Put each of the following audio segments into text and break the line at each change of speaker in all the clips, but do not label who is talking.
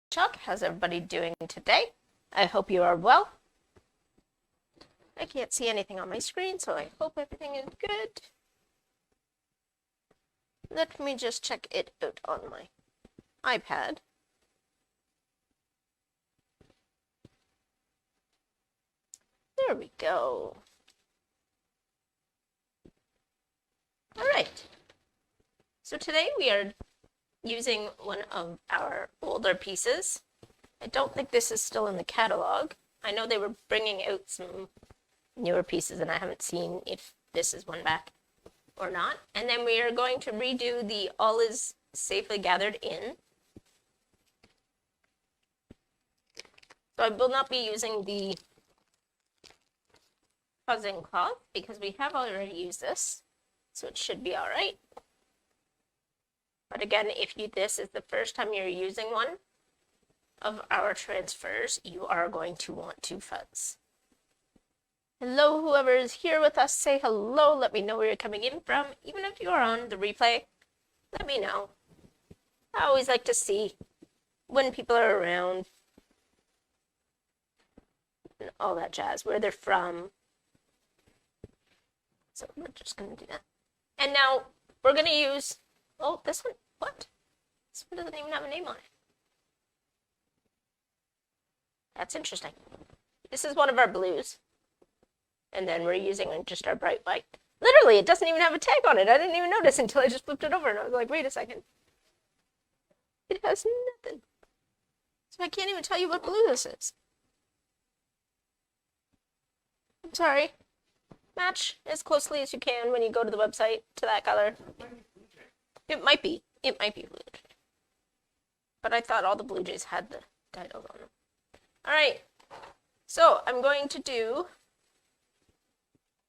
Chuck. How's everybody doing today? I hope you are well. I can't see anything on my screen, so I hope everything is good. Let me just check it out on my iPad. There we go. All right. So today we are using one of our older pieces. I don't think this is still in the catalog. I know they were bringing out some newer pieces and I haven't seen if this is one back or not. And then we are going to redo the All Is Safely Gathered In. So I will not be using the fuzzing cloth because we have already used this. So it should be all right. But again, if this is the first time you're using one of our transfers, you are going to want to fuzz. Hello, whoever is here with us, say hello. Let me know where you're coming in from. Even if you are on the replay, let me know. I always like to see when people are around and all that jazz, where they're from. So we're just going to do that. And now we're going to use, oh, this one, what? This one doesn't even have a name on it. That's interesting. This is one of our blues. And then we're using just our bright white. Literally, it doesn't even have a tag on it. I didn't even notice until I just flipped it over and I was like, wait a second. It has nothing. So I can't even tell you what blue this is. I'm sorry. Match as closely as you can when you go to the website to that color. It might be. It might be Blue Jay. But I thought all the Blue Jays had the titles on them. All right. So I'm going to do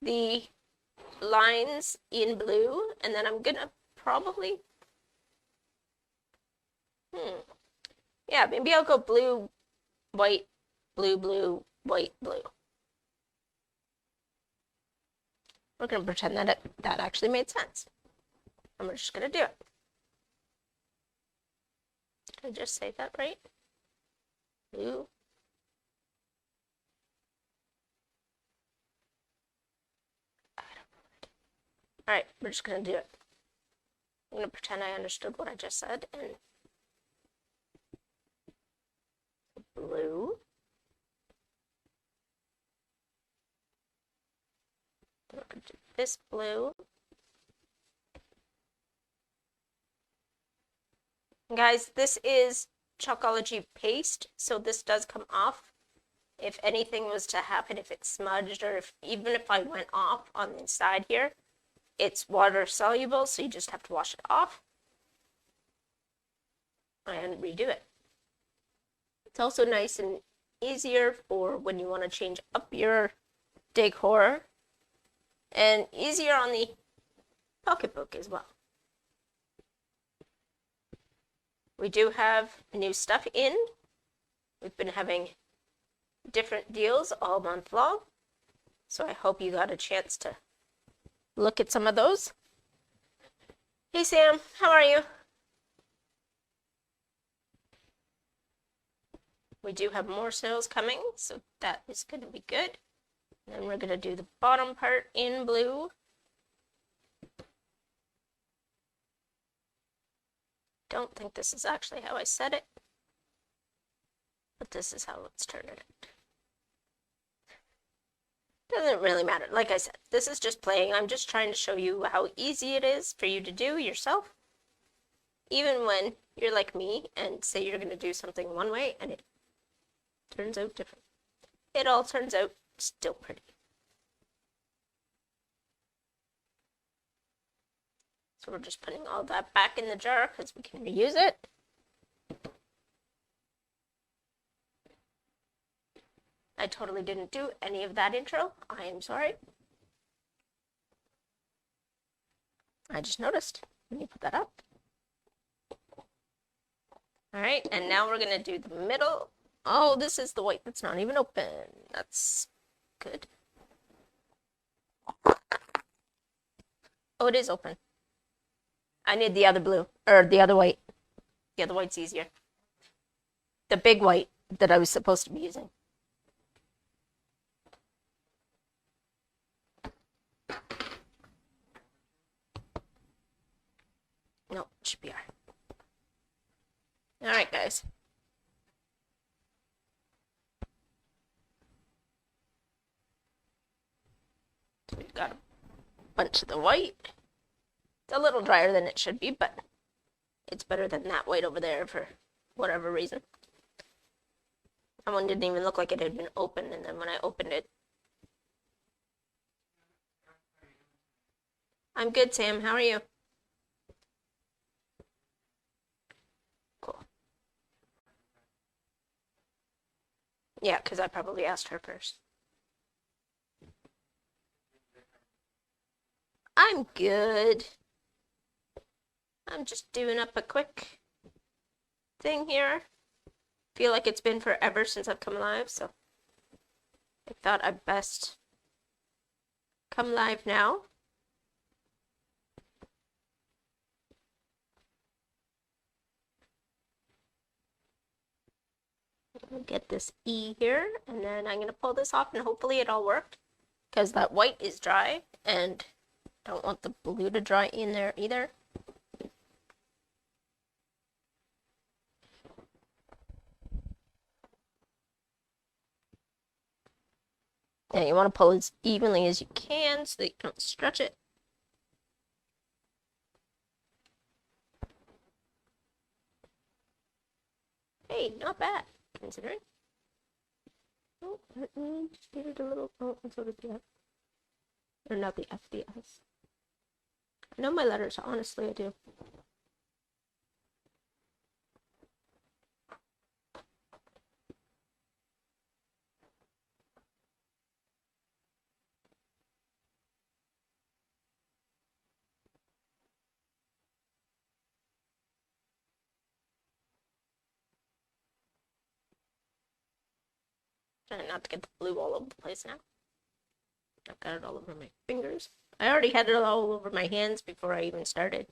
the lines in blue, and then I'm gonna probably, yeah, maybe I'll go blue, white, blue, blue, white, blue. We're gonna pretend that that actually made sense. And we're just gonna do it. Did I just say that right? Blue. All right, we're just gonna do it. I'm gonna pretend I understood what I just said and blue. We're gonna do this blue. Guys, this is Chalkology paste, so this does come off. If anything was to happen, if it's smudged, or even if I went off on the side here, it's water soluble, so you just have to wash it off and redo it. It's also nice and easier for when you want to change up your decor, and easier on the pocketbook as well. We do have new stuff in. We've been having different deals all month long, so I hope you got a chance to look at some of those. Hey Sam, how are you? We do have more sales coming, so that is going to be good. And then we're going to do the bottom part in blue. Don't think this is actually how I said it, but this is how it's turning out. Doesn't really matter. Like I said, this is just playing. I'm just trying to show you how easy it is for you to do yourself, even when you're like me and say you're going to do something one way and it turns out different. It all turns out still pretty. So we're just putting all that back in the jar because we can reuse it. I totally didn't do any of that intro. I am sorry. I just noticed. Let me put that up. All right, and now we're going to do the middle. Oh, this is the white that's not even open. That's good. Oh, it is open. I need the other blue, or the other white. The other white's easier. The big white that I was supposed to be using. No, it should be all right. All right, guys. So we've got a bunch of the white. It's a little drier than it should be, but it's better than that white over there for whatever reason. That one didn't even look like it had been opened, and then when I opened it... I'm good, Sam. How are you? Cool. Yeah, because I probably asked her first. I'm good. I'm just doing up a quick thing here. Feel like it's been forever since I've come live, so I thought I'd best come live now. I'll get this E here, and then I'm going to pull this off, and hopefully it all worked, because that white is dry, and I don't want the blue to dry in there either. And you want to pull as evenly as you can so that you don't stretch it. Hey, not bad, considering. Oh, let me just get it a little... Oh, and so did the F. Or not the F, the S. I know my letters, honestly, I do. Trying not to get the blue all over the place now. I've got it all over my fingers. I already had it all over my hands before I even started.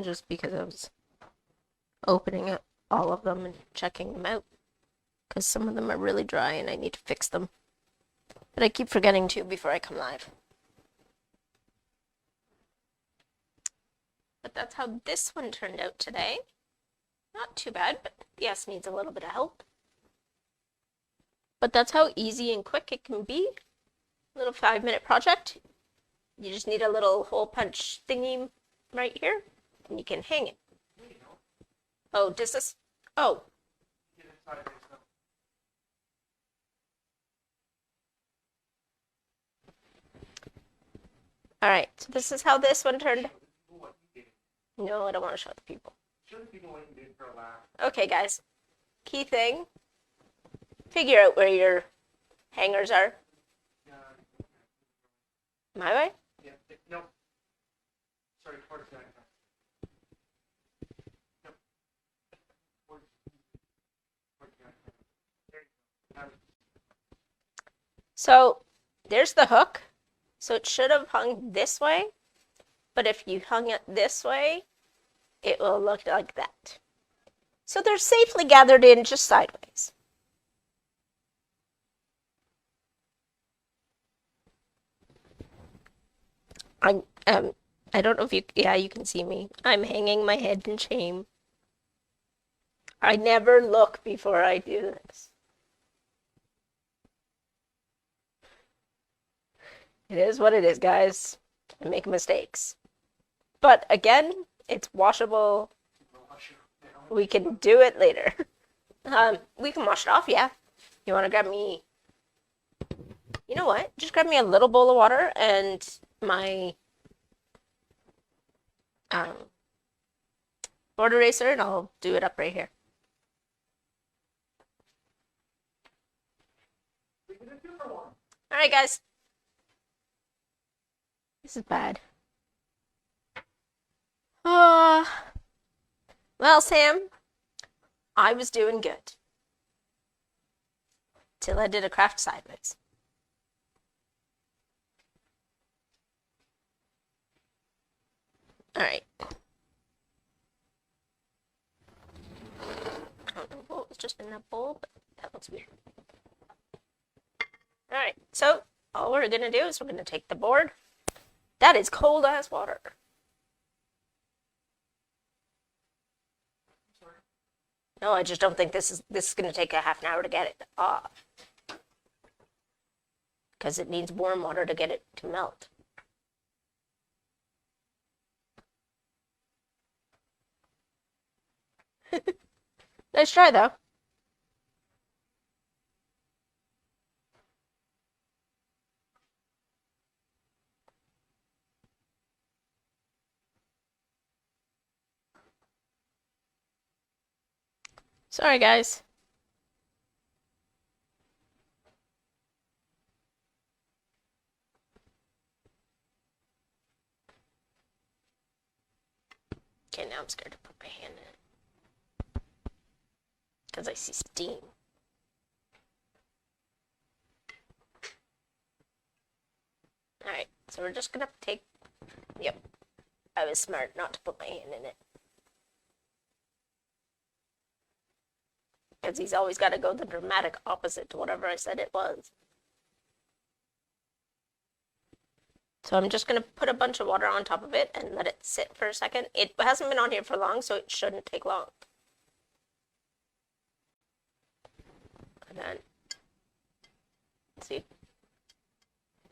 Just because I was opening up all of them and checking them out. Because some of them are really dry and I need to fix them. But I keep forgetting to before I come live. But that's how this one turned out today. Not too bad, but the S needs a little bit of help. But that's how easy and quick it can be. A little 5-minute project. You just need a little hole punch thingy right here, and you can hang it. Oh, does this... Oh. All right, so this is how this one turned. No, I don't want to show the people. Okay, guys. Key thing. Figure out where your hangers are. My way?
Yeah. No. Sorry, towards that. No.
So there's the hook. So it should have hung this way. But if you hung it this way, it will look like that. So they're safely gathered in just sideways. I don't know if you, yeah, you can see me. I'm hanging my head in shame. I never look before I do this. It is what it is, guys. I make mistakes. But again, it's washable. We can do it later. We can wash it off, yeah. You want to grab me... You know what? Just grab me a little bowl of water and my board eraser, and I'll do it up right here. All right, guys. This is bad. Well, Sam, I was doing good. Till I did a craft sideways. All right. just in that bowl, but that looks weird. All right, so all we're gonna do is we're gonna take the board. That is cold ass water. No, I just don't think this is gonna take a half an hour to get it off. Because it needs warm water to get it to melt. Nice try, though. Sorry, guys. Okay, now I'm scared to put my hand in it. Because I see steam. Alright, so we're just gonna take... Yep. I was smart not to put my hand in it. Because he's always got to go the dramatic opposite to whatever I said it was. So I'm just going to put a bunch of water on top of it and let it sit for a second. It hasn't been on here for long, so it shouldn't take long. And then, see?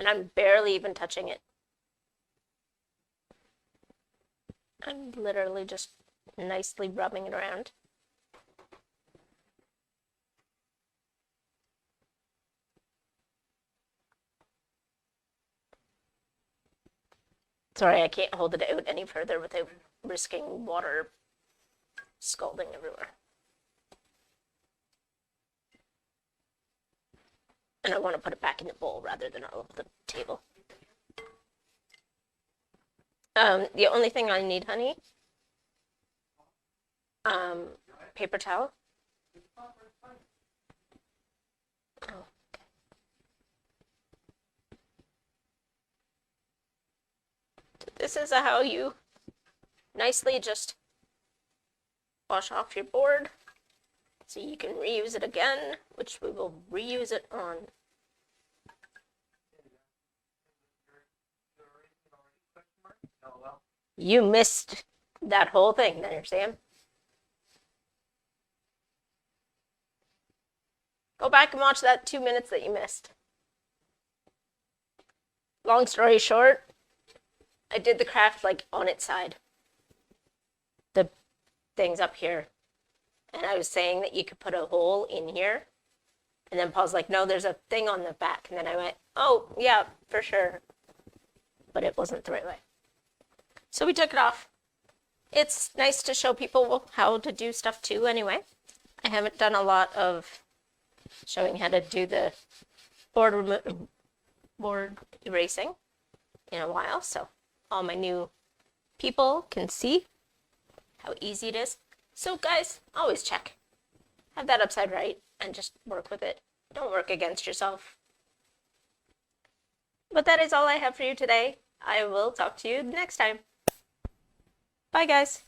And I'm barely even touching it. I'm literally just nicely rubbing it around. Sorry, I can't hold it out any further without risking water scalding everywhere. And I want to put it back in the bowl rather than all over the table. The only thing I need, honey, paper towel. Oh. This is how you nicely just wash off your board so you can reuse it again, which we will reuse it on. You missed that whole thing there, Sam. Go back and watch that 2 minutes that you missed. Long story short, I did the craft like on its side. The things up here. And I was saying that you could put a hole in here. And then Paul's like, no, there's a thing on the back. And then I went, oh, yeah, for sure. But it wasn't the right way. So we took it off. It's nice to show people how to do stuff too anyway. I haven't done a lot of showing how to do the board erasing in a while. So all my new people can see how easy it is. So guys, always check. Have that upside right and just work with it. Don't work against yourself. But that is all I have for you today. I will talk to you next time. Bye guys.